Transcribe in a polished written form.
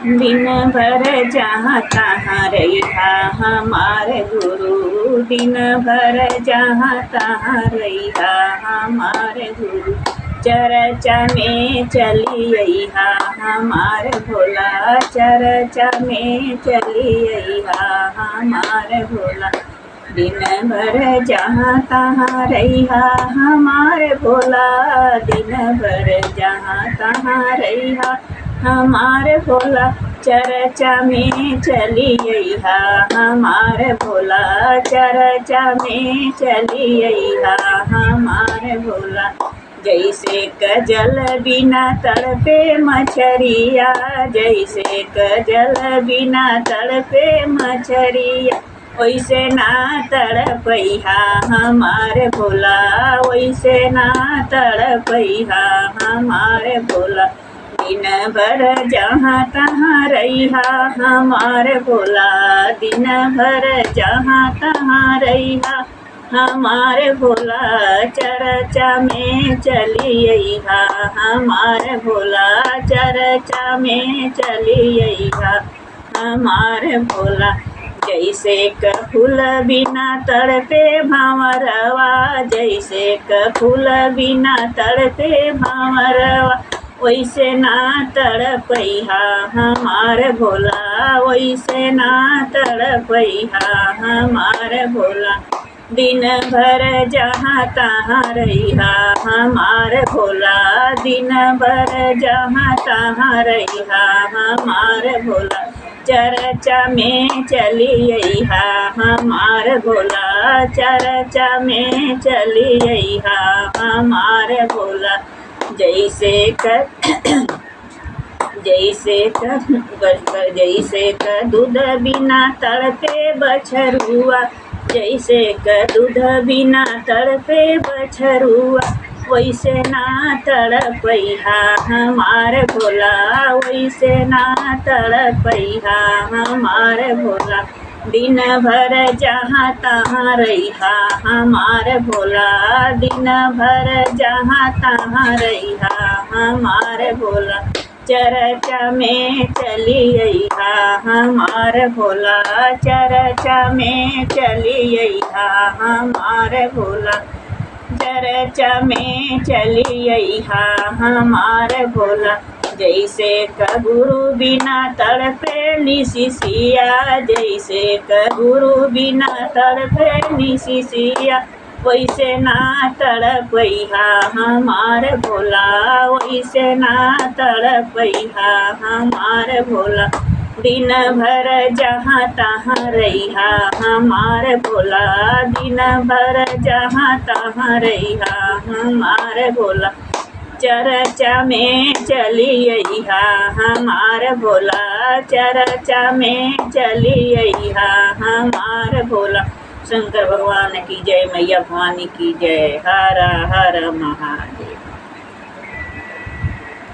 दिन भर जहाँ तहाँ रहिहा हमारे गुरु, दिन भर जहाँ तहाँ रहिहा हमारे गुरु। चर्चा में चली अइहा हमारे भोला, चर्चा में चली अइहा हमारे भोला। दिन भर जहाँ तहाँ रहिहा हमारे भोला, दिन भर जहाँ तहाँ रहिहा हमारे भोला। चर्चा में चली अइहा हमारे भोला, चर्चा में चली अइहा हमारे भोला। जैसे कजल बिना तड़पे मछरिया, जैसे कजल बिना तड़पे मछरिया, वैसे ना तड़पइहा हमारे भोला, वैसे ना तड़पइहा हमारे भोला। दिन भर जहाँ तहाँ रहिहा हमारे भोला, दिन भर जहाँ तहाँ रहिहा हमारे भोला। चर्चा में चली अइहा हमारे भोला, चर्चा में चली अइहा हमारे भोला। जैसे फूल बिना तड़पे भंवरवा, जैसे फूल बिना तड़पे भंवरवा, वैसे ना तड़पइहा हमारे भोला, वैसे ना तड़पइहा हमारे भोला। दिन भर जहाँ तहाँ रहिहा हमारे भोला, दिन भर जहाँ तहाँ रहिहा हमारे भोला। चर्चा में चली अइहा हमारे भोला, चर्चा में चली अइहा हमारे भोला। जैसे दूध बिना तड़पे बछरुआ, जैसे दूध बिना तड़पे बछरुआ, वैसे ना तड़पइहा हमारे भोला, वैसे ना तड़पइहा हमारे भोला। दिन भर जहाँ तहाँ रहिहा हमारे भोला, दिन भर जहाँ तहाँ रहिहा हमारे भोला। चर्चा में चली अइहा हमारे भोला, चर्चा में चली अइहा हमारे भोला। चर्चा में चली अइहा हमारे भोला। जैसे गुरु बिना तड़पे निशिशिया, जैसे गुरु बिना तड़पे निशिशिया, वैसे ना तड़पइहा हमारे भोला, वैसे ना तड़पइहा हमारे भोला। दिन भर जहाँ तहाँ रहिहा हमारे भोला, दिन भर जहाँ तहाँ रहिहा हमारे भोला। चर्चा में चली अइहा हमारे भोला, चर्चा में चली अइहा हमारे भोला। शंकर भगवान की जय, मैया भवानी की जय। हर हर महादेव।